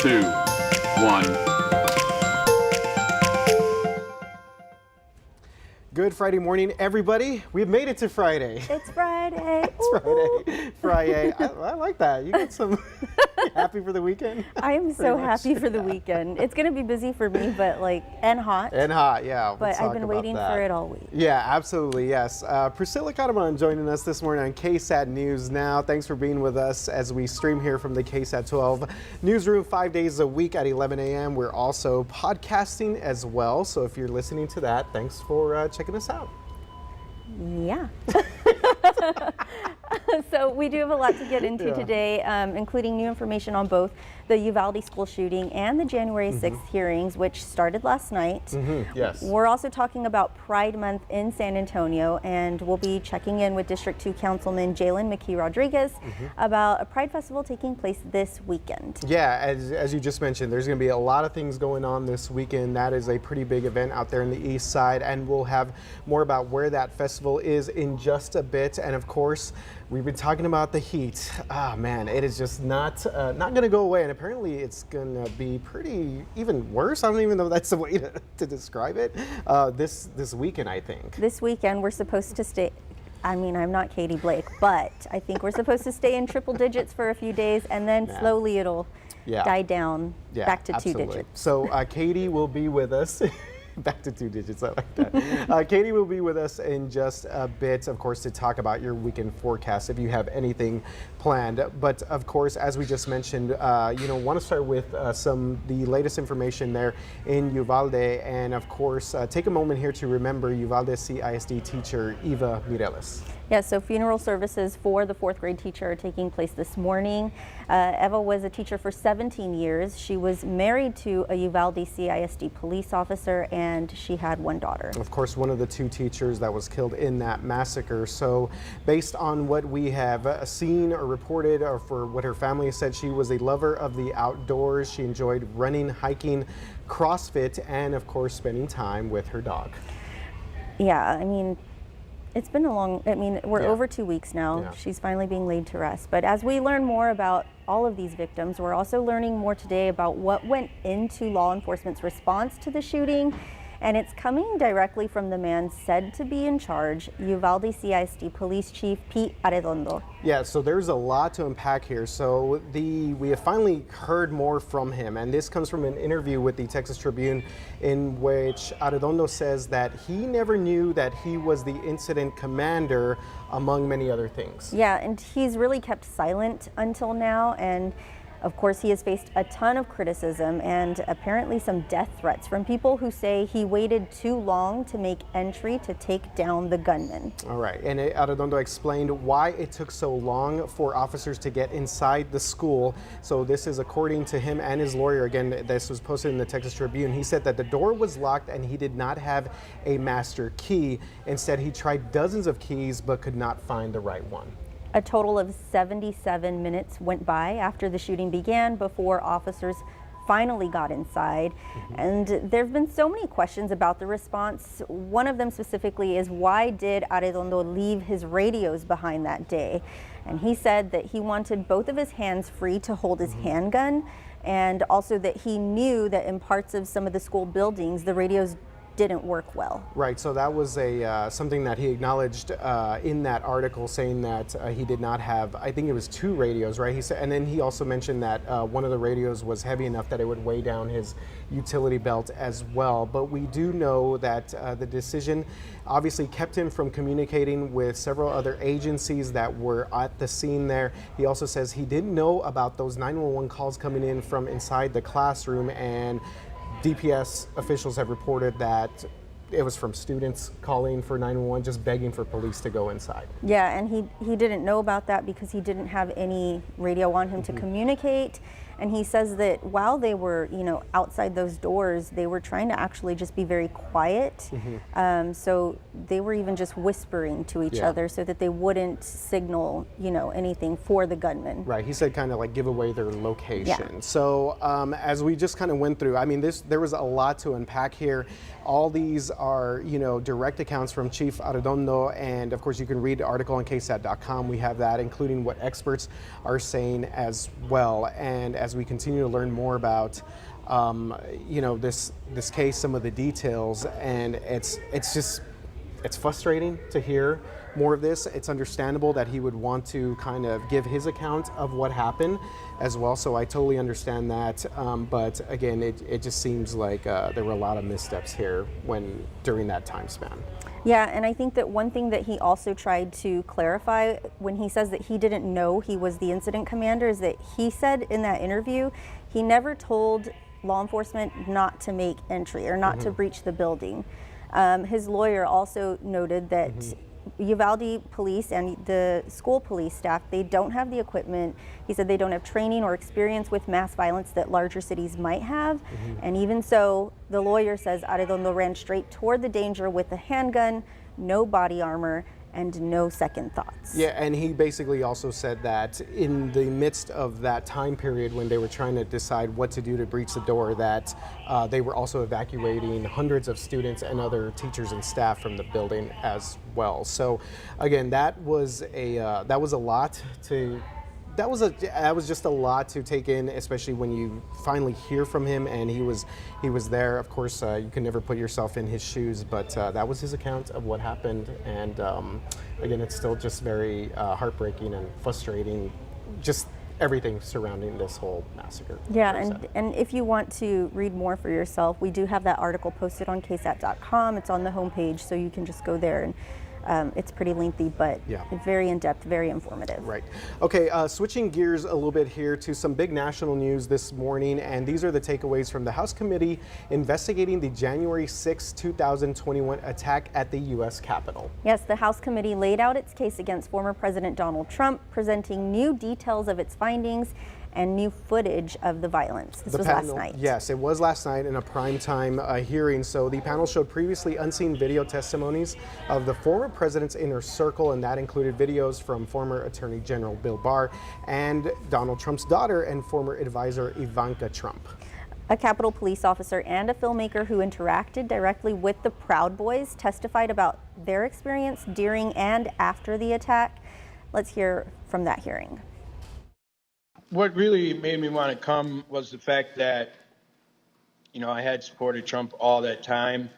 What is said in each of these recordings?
2, 1. Good Friday morning, everybody. We've made it to Friday. It's Friday. It's Friday. I like that. You got some happy for the weekend? I am so happy for the weekend. It's going to be busy for me, but and hot. And hot, yeah. But I've been waiting for it all week. Yeah, absolutely, yes. Priscilla Cataman joining us this morning on KSAT News Now. Thanks for being with us as we stream here from the KSAT 12 newsroom 5 days a week at 11 a.m. We're also podcasting as well. So if you're listening to that, thanks for checking us out. Yeah. So we do have a lot to get into today, including new information on both the Uvalde school shooting and the January 6th hearings, which started last night. Yes. We're also talking about Pride Month in San Antonio, and we'll be checking in with District 2 Councilman Jalen McKee Rodriguez about a Pride Festival taking place this weekend. Yeah, as you just mentioned, there's going to be a lot of things going on this weekend. That is a pretty big event out there in the east side, and we'll have more about where that festival is in just a bit. And of course, we've been talking about the heat. Ah, man, it is just not going to go away, and apparently it's going to be pretty even worse. I don't even know if that's the way to describe it. This weekend, I think. This weekend, we're supposed to stay. I mean, I'm not Katie Blake, but I think we're supposed to stay in triple digits for a few days, and then slowly it'll die down back to absolutely. 2 digits. So Katie will be with us. Back to 2 digits, I like that. Katie will be with us in just a bit, of course, to talk about your weekend forecast if you have anything planned. But of course, as we just mentioned, want to start with the latest information there in Uvalde, and of course, take a moment here to remember Uvalde CISD teacher Eva Mireles. Yeah, so funeral services for the 4th grade teacher are taking place this morning. Eva was a teacher for 17 years. She was married to a Uvalde CISD police officer, and she had one daughter. Of course, one of the 2 teachers that was killed in that massacre. So based on what we have seen or reported, or for what her family said, she was a lover of the outdoors. She enjoyed running, hiking, CrossFit, and of course, spending time with her dog. Yeah, I mean, it's been we're over 2 weeks now. Yeah. She's finally being laid to rest. But as we learn more about all of these victims, we're also learning more today about what went into law enforcement's response to the shooting. And it's coming directly from the man said to be in charge, Uvalde CISD Police Chief Pete Arredondo. Yeah, so there's a lot to unpack here. So we have finally heard more from him, and this comes from an interview with the Texas Tribune in which Arredondo says that he never knew that he was the incident commander, among many other things. Yeah, and he's really kept silent until now, and of course, he has faced a ton of criticism and apparently some death threats from people who say he waited too long to make entry to take down the gunman. All right, and Arredondo explained why it took so long for officers to get inside the school. So this is according to him and his lawyer. Again, this was posted in the Texas Tribune. He said that the door was locked and he did not have a master key. Instead, he tried dozens of keys but could not find the right one. A total of 77 minutes went by after the shooting began before officers finally got inside. And there have been so many questions about the response. One of them specifically is, why did Arredondo leave his radios behind that day? And he said that he wanted both of his hands free to hold his handgun, and also that he knew that in parts of some of the school buildings, the radios didn't work well. Right, so that was something that he acknowledged in that article, saying that he did not have, I think it was 2 radios, right? He said, and then he also mentioned that one of the radios was heavy enough that it would weigh down his utility belt as well. But we do know that the decision obviously kept him from communicating with several other agencies that were at the scene there. He also says he didn't know about those 911 calls coming in from inside the classroom, and DPS officials have reported that it was from students calling for 911, just begging for police to go inside. Yeah, and he didn't know about that because he didn't have any radio on him to communicate. And he says that while they were, outside those doors, they were trying to actually just be very quiet. So they were even just whispering to each other so that they wouldn't signal, anything for the gunman. Right. He said kind of like give away their location. Yeah. So as we just kind of went through, I mean, there was a lot to unpack here. All these are, direct accounts from Chief Arredondo, and of course you can read the article on KSAT.com. We have that, including what experts are saying as well. And as as we continue to learn more about this case, some of the details, and it's frustrating to hear more of this. It's understandable that he would want to kind of give his account of what happened as well, so I totally understand that. But again, it just seems like there were a lot of missteps here during that time span. Yeah, and I think that one thing that he also tried to clarify when he says that he didn't know he was the incident commander is that he said in that interview he never told law enforcement not to make entry or not to breach the building. His lawyer also noted that Uvalde police and the school police staff, they don't have the equipment. He said they don't have training or experience with mass violence that larger cities might have. And even so, the lawyer says Arredondo ran straight toward the danger with a handgun, no body armor, and no second thoughts. Yeah, and he basically also said that in the midst of that time period when they were trying to decide what to do to breach the door, that they were also evacuating hundreds of students and other teachers and staff from the building as well. So again, that was a lot to. That was just a lot to take in, especially when you finally hear from him, and he was there. Of course, you can never put yourself in his shoes, but that was his account of what happened. And again, it's still just very heartbreaking and frustrating, just everything surrounding this whole massacre. Yeah, and if you want to read more for yourself, we do have that article posted on KSAT.com. It's on the homepage, so you can just go there and. It's pretty lengthy, but very in-depth, very informative. Right. Okay, switching gears a little bit here to some big national news this morning, and these are the takeaways from the House committee investigating the January 6, 2021 attack at the U.S. Capitol. Yes, the House committee laid out its case against former President Donald Trump, presenting new details of its findings and new footage of the violence. This was last night. Yes, it was last night in a primetime hearing. So the panel showed previously unseen video testimonies of the former president's inner circle, and that included videos from former Attorney General Bill Barr and Donald Trump's daughter and former advisor Ivanka Trump. A Capitol police officer and a filmmaker who interacted directly with the Proud Boys testified about their experience during and after the attack. Let's hear from that hearing. What really made me want to come was the fact that, I had supported Trump all that time.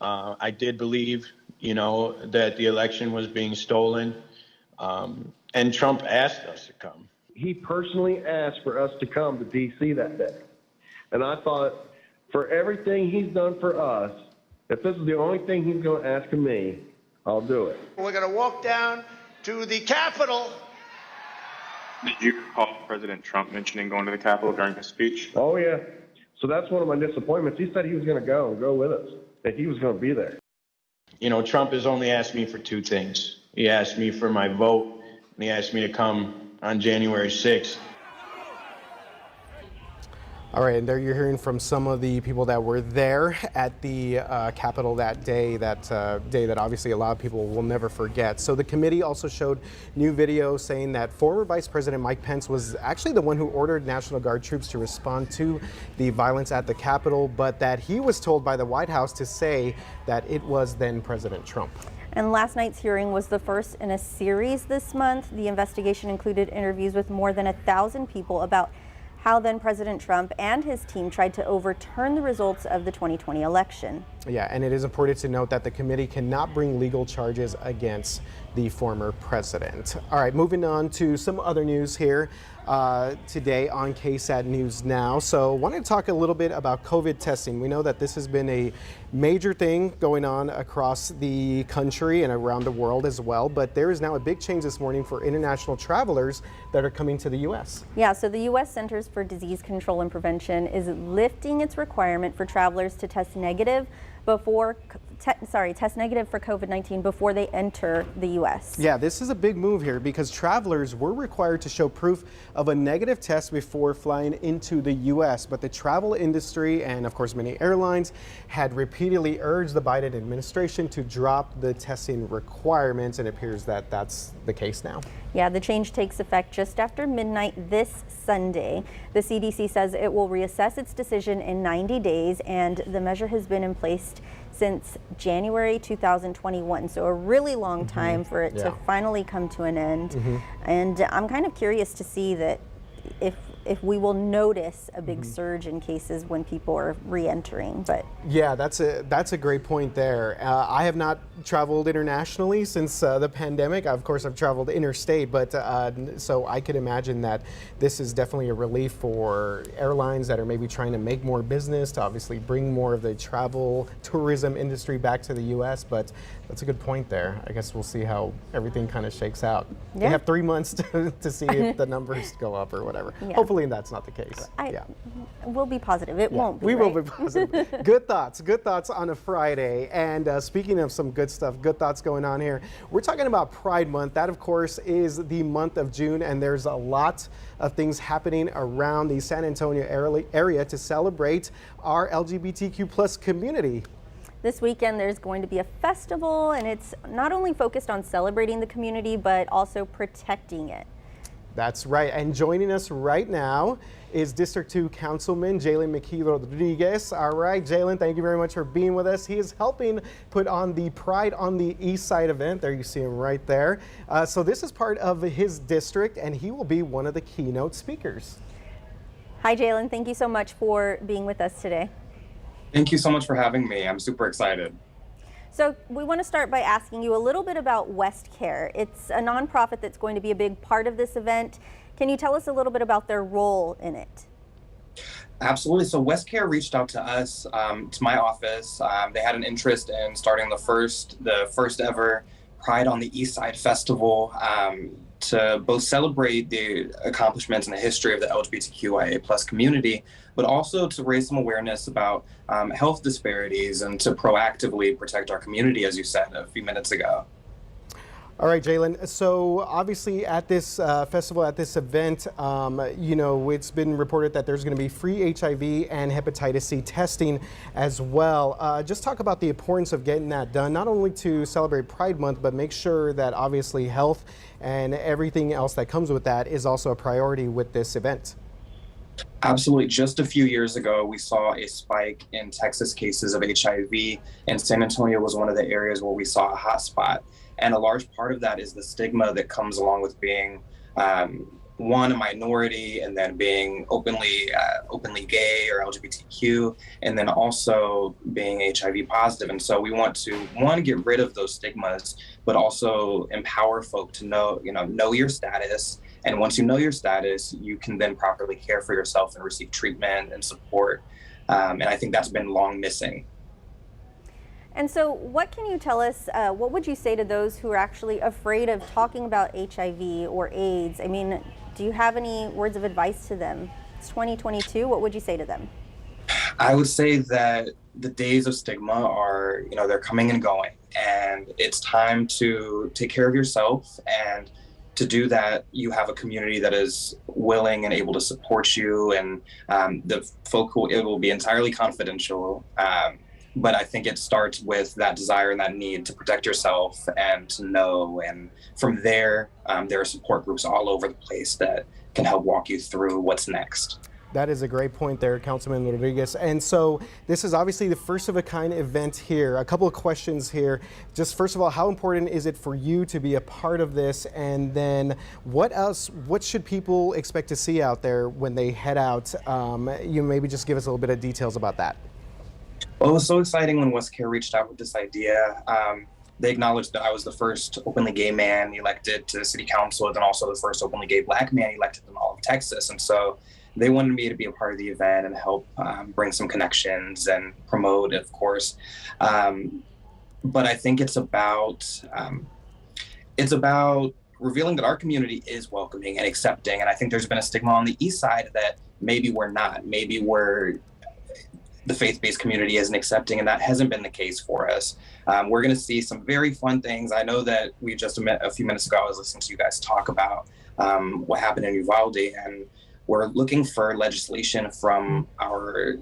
I did believe, that the election was being stolen. And Trump asked us to come. He personally asked for us to come to D.C. that day. And I thought, for everything he's done for us, if this is the only thing he's going to ask of me, I'll do it. We're going to walk down to the Capitol. Did you recall President Trump mentioning going to the Capitol during his speech? Oh, yeah. So that's one of my disappointments. He said he was going to go with us, that he was going to be there. Trump has only asked me for two things. He asked me for my vote, and he asked me to come on January 6th. All right, and there you're hearing from some of the people that were there at the Capitol that day that obviously a lot of people will never forget. So the committee also showed new video saying that former Vice President Mike Pence was actually the one who ordered National Guard troops to respond to the violence at the Capitol, but that he was told by the White House to say that it was then President Trump. And last night's hearing was the first in a series this month. The investigation included interviews with more than 1,000 people about how then President Trump and his team tried to overturn the results of the 2020 election. Yeah, and it is important to note that the committee cannot bring legal charges against the former president. All right, moving on to some other news here today on KSAT News Now. So I wanted to talk a little bit about COVID testing. We know that this has been a major thing going on across the country and around the world as well, but there is now a big change this morning for international travelers that are coming to the U.S. Yeah, so the U.S. Centers for Disease Control and Prevention is lifting its requirement for travelers to test negative for COVID-19 before they enter the U.S. Yeah, this is a big move here because travelers were required to show proof of a negative test before flying into the U.S., but the travel industry and of course many airlines had repeatedly urged the Biden administration to drop the testing requirements, and it appears that that's the case now. Yeah, the change takes effect just after midnight this Sunday. The CDC says it will reassess its decision in 90 days, and the measure has been in place since January 2021, so a really long time for it to finally come to an end. And I'm kind of curious to see that if if we will notice a big surge in cases when people are re-entering. But yeah, that's a great point there. I have not traveled internationally since the pandemic. Of course, I've traveled interstate, but so I could imagine that this is definitely a relief for airlines that are maybe trying to make more business, to obviously bring more of the travel tourism industry back to the U.S. But that's a good point there. I guess we'll see how everything kind of shakes out. Yeah. They have 3 months to see if the numbers go up or whatever. Yeah. Hopefully that's not the case. We'll be positive. It won't be. We will right? be positive. Good thoughts on a Friday. And speaking of some good stuff, good thoughts going on here. We're talking about Pride Month. That, of course, is the month of June, and there's a lot of things happening around the San Antonio area to celebrate our LGBTQ plus community. This weekend there's going to be a festival, and it's not only focused on celebrating the community, but also protecting it. That's right. And joining us right now is District 2 Councilman Jalen McKee Rodriguez. All right, Jalen, thank you very much for being with us. He is helping put on the Pride on the Eastside event. There you see him right there. So this is part of his district, and he will be one of the keynote speakers. Hi, Jalen. Thank you so much for being with us today. Thank you so much for having me. I'm super excited. So we want to start by asking you a little bit about West Care. It's a nonprofit that's going to be a big part of this event. Can you tell us a little bit about their role in it? Absolutely. So West Care reached out to us, to my office. They had an interest in starting the first ever Pride on the Eastside Festival, to both celebrate the accomplishments and the history of the LGBTQIA plus community, but also to raise some awareness about health disparities and to proactively protect our community, as you said a few minutes ago. All right, Jalen. So obviously at this festival, at this event, you know, it's been reported that there's going to be free HIV and hepatitis C testing as well. Just talk about the importance of getting that done, not only to celebrate Pride Month, but make sure that obviously health and everything else that comes with that is also a priority with this event. Absolutely. Just a few years ago, we saw a spike in Texas cases of HIV, and San Antonio was one of the areas where we saw a hotspot. And a large part of that is the stigma that comes along with being, one, a minority, and then being openly gay or LGBTQ, and then also being HIV positive. And so we want to, one, get rid of those stigmas, but also empower folk to know your status. And once you know your status, you can then properly care for yourself and receive treatment and support. And I think that's been long missing. And so what can you tell us, what would you say to those who are actually afraid of talking about HIV or AIDS? I mean, do you have any words of advice to them? It's 2022, what would you say to them? I would say that the days of stigma are, they're coming and going, and it's time to take care of yourself. And to do that, you have a community that is willing and able to support you, and the folk who, it will be entirely confidential. But I think it starts with that desire and that need to protect yourself and to know. And from there, there are support groups all over the place that can help walk you through what's next. That is a great point there, Councilman Rodriguez. And so this is obviously the first of a kind event here. A couple of questions here. Just first of all, how important is it for you to be a part of this? And then what should people expect to see out there when they head out? You maybe just give us a little bit of details about that. Well, it was so exciting when West Care reached out with this idea. They acknowledged that I was the first openly gay man elected to city council, and then also the first openly gay Black man elected in all of Texas. And so they wanted me to be a part of the event and help bring some connections and promote, of course. But I think it's about revealing that our community is welcoming and accepting. And I think there's been a stigma on the East Side that maybe we're not. Maybe the faith-based community isn't accepting, and that hasn't been the case for us. We're going to see some very fun things. I know that we just a few minutes ago, I was listening to you guys talk about what happened in Uvalde, and we're looking for legislation from our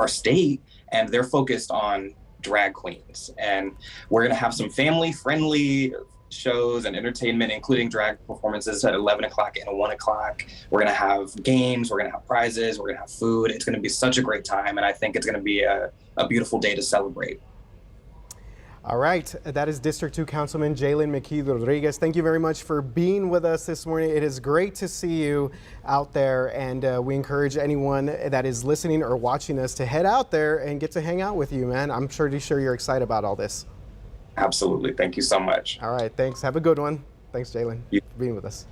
state, and they're focused on drag queens. And we're going to have some family-friendly shows and entertainment, including drag performances at 11 o'clock and 1 o'clock. We're going to have games, we're going to have prizes, we're going to have food. It's going to be such a great time, and I think it's going to be a beautiful day to celebrate. All right, that is District 2 Councilman Jalen McKee Rodriguez. Thank you very much for being with us this morning. It is great to see you out there, and we encourage anyone that is listening or watching us to head out there and get to hang out with you, man. I'm sure you're excited about all this. Absolutely. Thank you so much. All right, thanks. Have a good one. Thanks, Jalen, for being with us.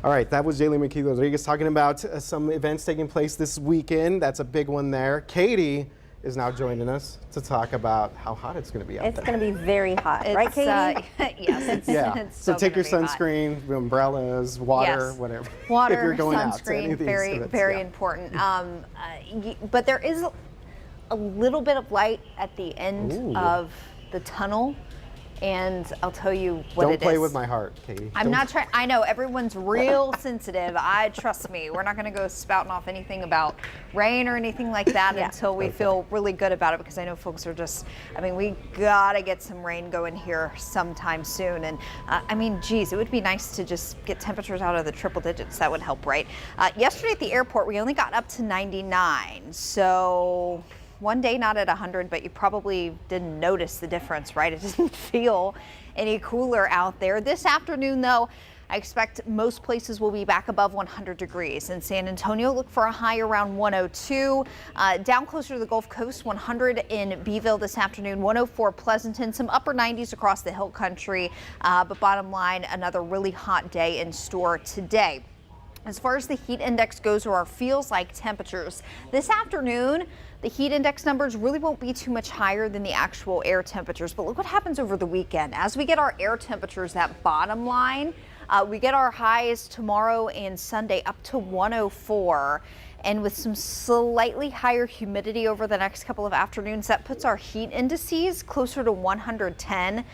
All right, that was Jalen McKee Rodriguez talking about some events taking place this weekend. That's a big one there. Katie is now joining us to talk about how hot it's going to be out there. It's going to be very hot, right, Katie? Yes, it's so take your gonna be sunscreen, umbrellas, water, Yes. whatever. Water, if you're going sunscreen, out to any of these very, events, very yeah. important. But there is a little bit of light at the end of the tunnel. And I'll tell you what it is. Don't play with my heart, Katie. I'm not trying. I know everyone's real sensitive. Trust me. We're not going to go spouting off anything about rain or anything like that until we feel really good about it, because I know folks are just, we got to get some rain going here sometime soon. And geez, it would be nice to just get temperatures out of the triple digits. That would help, right? Yesterday at the airport, we only got up to 99. So one day not at 100, but you probably didn't notice the difference, right? It didn't feel any cooler out there. This afternoon, though, I expect most places will be back above 100 degrees. In San Antonio, look for a high around 102. Down closer to the Gulf Coast, 100 in Beeville this afternoon, 104 Pleasanton, some upper 90s across the hill country. But bottom line, another really hot day in store today. As far as the heat index goes, or our feels like temperatures, this afternoon, the heat index numbers really won't be too much higher than the actual air temperatures. But look what happens over the weekend. As we get our air temperatures, that bottom line, we get our highs tomorrow and Sunday up to 104. And with some slightly higher humidity over the next couple of afternoons, that puts our heat indices closer to 110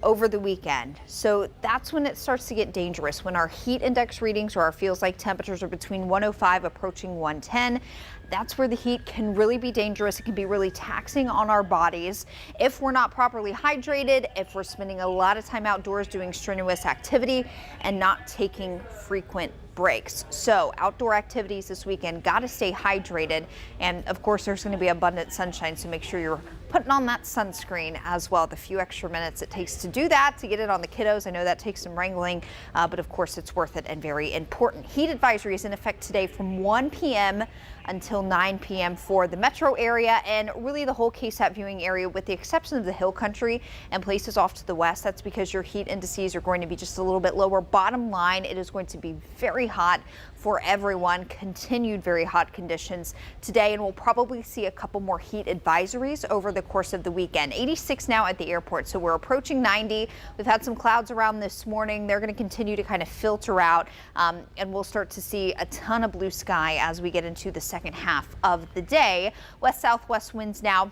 over the weekend. So that's when it starts to get dangerous, when our heat index readings or our feels like temperatures are between 105 approaching 110. That's where the heat can really be dangerous. It can be really taxing on our bodies if we're not properly hydrated, if we're spending a lot of time outdoors doing strenuous activity and not taking frequent breaks. So outdoor activities this weekend, got to stay hydrated. And of course, there's going to be abundant sunshine, so make sure you're putting on that sunscreen as well. The few extra minutes it takes to do that, to get it on the kiddos. I know that takes some wrangling, but of course it's worth it and very important. Heat advisory is in effect today from 1 p.m. until 9 p.m. for the metro area and really the whole KSAT viewing area, with the exception of the hill country and places off to the west. That's because your heat indices are going to be just a little bit lower. Bottom line, it is going to be very hot for everyone. Continued very hot conditions today, and we'll probably see a couple more heat advisories over the course of the weekend. 86 now at the airport, so we're approaching 90. We've had some clouds around this morning. They're going to continue to kind of filter out, and we'll start to see a ton of blue sky as we get into the second half of the day. West-southwest winds now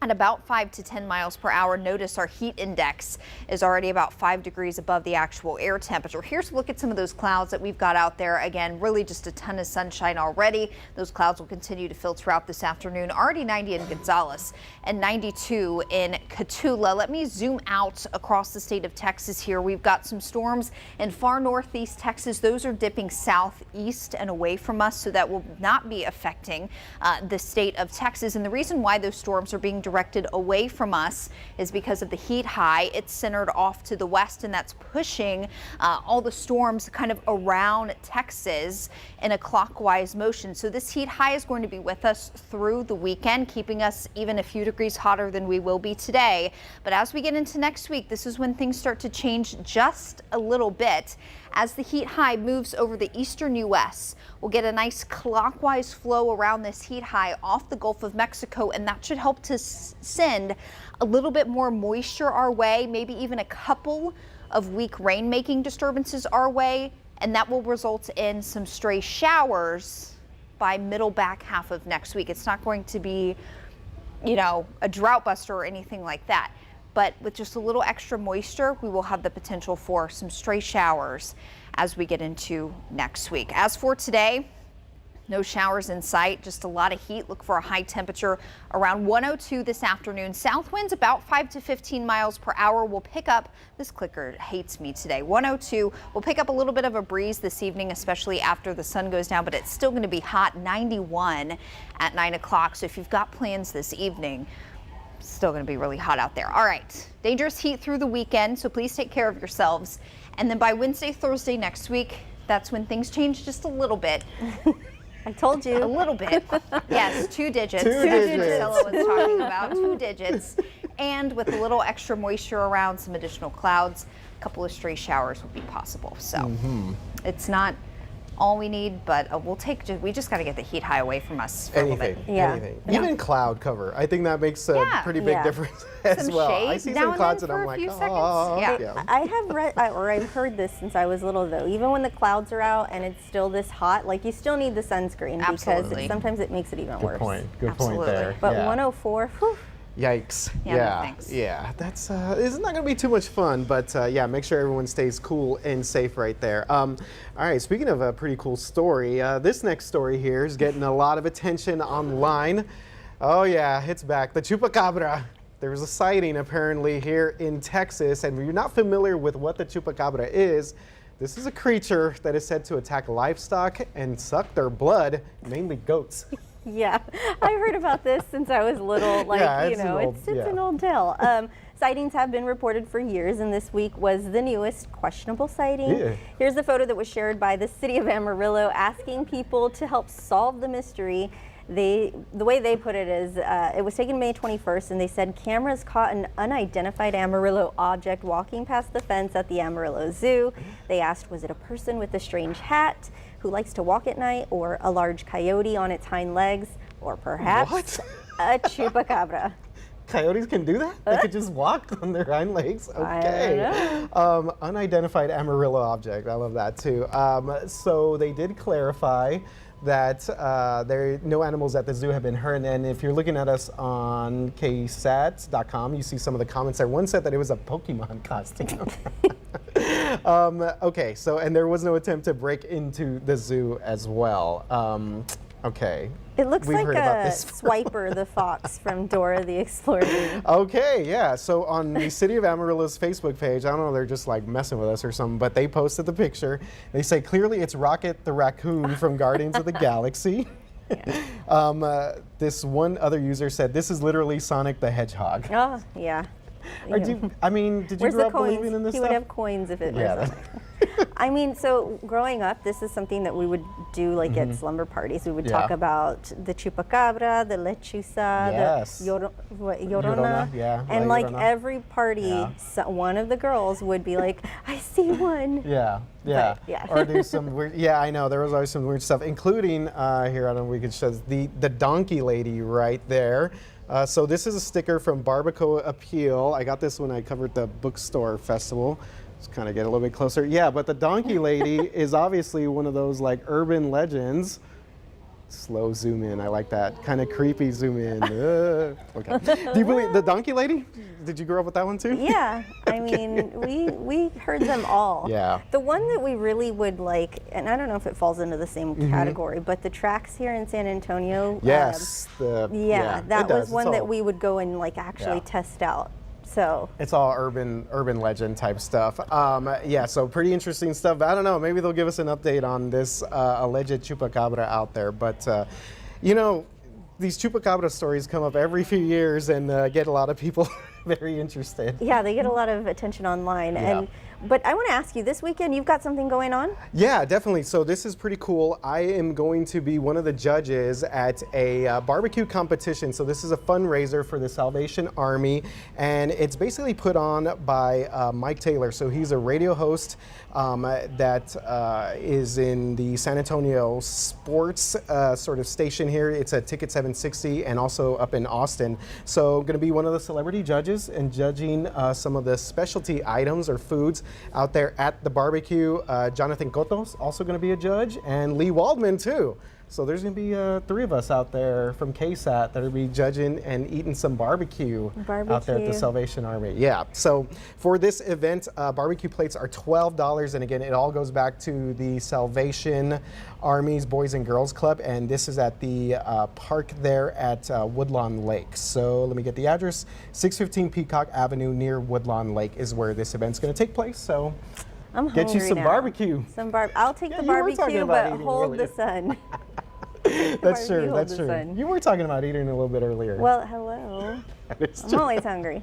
at about 5 to 10 miles per hour. Notice our heat index is already about 5 degrees above the actual air temperature. Here's a look at some of those clouds that we've got out there. Again, really just a ton of sunshine already. Those clouds will continue to filter out this afternoon. Already 90 in Gonzales and 92 in Cotulla. Let me zoom out across the state of Texas here. We've got some storms in far northeast Texas. Those are dipping southeast and away from us, so that will not be affecting the state of Texas. And the reason why those storms are being directed away from us is because of the heat high. It's centered off to the west, and that's pushing all the storms kind of around Texas in a clockwise motion. So this heat high is going to be with us through the weekend, keeping us even a few degrees hotter than we will be today. But as we get into next week, this is when things start to change just a little bit. As the heat high moves over the eastern U.S., we'll get a nice clockwise flow around this heat high off the Gulf of Mexico, and that should help to send a little bit more moisture our way, maybe even a couple of weak rain-making disturbances our way, and that will result in some stray showers by middle back half of next week. It's not going to be, a drought buster or anything like that. But with just a little extra moisture, we will have the potential for some stray showers as we get into next week. As for today, no showers in sight, just a lot of heat. Look for a high temperature around 102 this afternoon. South winds about 5 to 15 miles per hour. We'll pick up, this clicker hates me today, 102. We'll pick up a little bit of a breeze this evening, especially after the sun goes down, but it's still going to be hot, 91 at 9 o'clock. So if you've got plans this evening, still going to be really hot out there. All right, dangerous heat through the weekend, so please take care of yourselves. And then by Wednesday, Thursday next week, that's when things change just a little bit. I told you. A little bit. Yes, 2 digits. Two digits. Priscilla was talking about 2 digits. And with a little extra moisture around, some additional clouds, a couple of stray showers would be possible. So it's not all we need, but we just got to get the heat high away from us for a little bit. Yeah. Anything. Even cloud cover. I think that makes a pretty big difference as Some well. shade I see now some and clouds then and I'm for a like, few oh. seconds. Yeah. I have read, or I've heard this since I was little though. Even when the clouds are out and it's still this hot, like you still need the sunscreen Absolutely. because sometimes it makes it even worse. Good Absolutely. point there. But yeah. 104, whew. Yikes. Yeah, no thanks. Yeah, that's it's not going to be too much fun, but yeah, make sure everyone stays cool and safe right there. All right, speaking of a pretty cool story, this next story here is getting a lot of attention online. Oh yeah, it's back. The chupacabra. There was a sighting apparently here in Texas, and if you're not familiar with what the chupacabra is, this is a creature that is said to attack livestock and suck their blood, mainly goats. Yeah, I heard about this since I was little. Like, Yeah, you it's know, an old- it's yeah. an old tale. Sightings have been reported for years, and this week was the newest questionable sighting. Yeah. Here's the photo that was shared by the city of Amarillo, asking people to help solve the mystery. The way they put it is, it was taken May 21st, and they said cameras caught an unidentified Amarillo object walking past the fence at the Amarillo Zoo. They asked, was it a person with a strange hat who likes to walk at night, or a large coyote on its hind legs, or perhaps What? a chupacabra? Coyotes can do that? They could just walk on their hind legs? Okay. I don't Unidentified Amarillo object. I love that too. So they did clarify that no animals at the zoo have been hurt. And if you're looking at us on KSAT.com, you see some of the comments there. One said that it was a Pokemon costume. Okay, so, and there was no attempt to break into the zoo as well. Okay. It looks We've like heard about a this. Swiper the fox from Dora the Explorer. Okay, yeah. So on the City of Amarillo's Facebook page, I don't know, they're just like messing with us or something, but they posted the picture. They say clearly it's Rocket the raccoon from Guardians of the Galaxy. This one other user said this is literally Sonic the Hedgehog. Oh, yeah. Did you Where's grow the up coins? believing in this He stuff? would have coins if it Yeah, was. I mean, so growing up, this is something that we would do like at slumber parties. We would talk about the chupacabra, the lechuza, Yes. the llorona. Llorona, yeah, And La like Llorona. every party, one of the girls would be like, I see one. Yeah, yeah. But, yeah. Or do some weird, yeah, I know, there was always some weird stuff, including, here, I don't know if we could show the donkey lady right there. So this is a sticker from Barbacoa Appeal. I got this when I covered the bookstore festival. Let's kind of get a little bit closer. Yeah, but the donkey lady is obviously one of those like urban legends. Slow zoom in, I like that. Kind of creepy zoom in. Okay. Do you believe the donkey lady? Did you grow up with that one too? Yeah, I mean, we heard them all. Yeah. The one that we really would like, and I don't know if it falls into the same category, but the tracks here in San Antonio. Yes. Yeah, that it does. was one that we would go and like actually test out. So it's all urban legend type stuff. Yeah, so pretty interesting stuff. I don't know, maybe they'll give us an update on this alleged chupacabra out there. But, you know, these chupacabra stories come up every few years and get a lot of people very interested. yeah, they get a lot of attention online. But I want to ask you, this weekend you've got something going on? Yeah, definitely. So this is pretty cool. I am going to be one of the judges at a barbecue competition. So this is a fundraiser for the Salvation Army, and it's basically put on by Mike Taylor. So he's a radio host that is in the San Antonio sports sort of station here. It's at Ticket 760 and also up in Austin. So I'm going to be one of the celebrity judges and judging some of the specialty items or foods out there at the barbecue. Jonathan Cotto's also going to be a judge, and Lee Waldman too. So there's going to be 3 of us out there from KSAT that will be judging and eating some barbecue out there at the Salvation Army. Yeah. So for this event, barbecue plates are $12, and again, it all goes back to the Salvation Army's Boys and Girls Club, and this is at the park there at Woodlawn Lake. So let me get the address. 615 Peacock Avenue near Woodlawn Lake is where this event's going to take place. So I'm get you hungry some now. barbecue. I'll take the you were talking barbecue, about but eating hold earlier. the sun. That's true. Hold That's the true. sun. You were talking about eating a little bit earlier. Well, hello. I'm always hungry.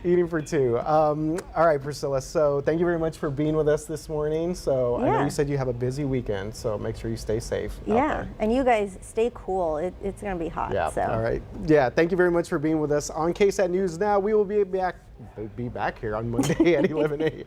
Eating for two. All right, Priscilla. So thank you very much for being with us this morning. So I know you said you have a busy weekend, so make sure you stay safe. Yeah, and you guys stay cool. It's going to be hot. Yeah. So. All right. Yeah. Thank you very much for being with us on KSAT News Now. We will be back here on Monday at 11 a.m.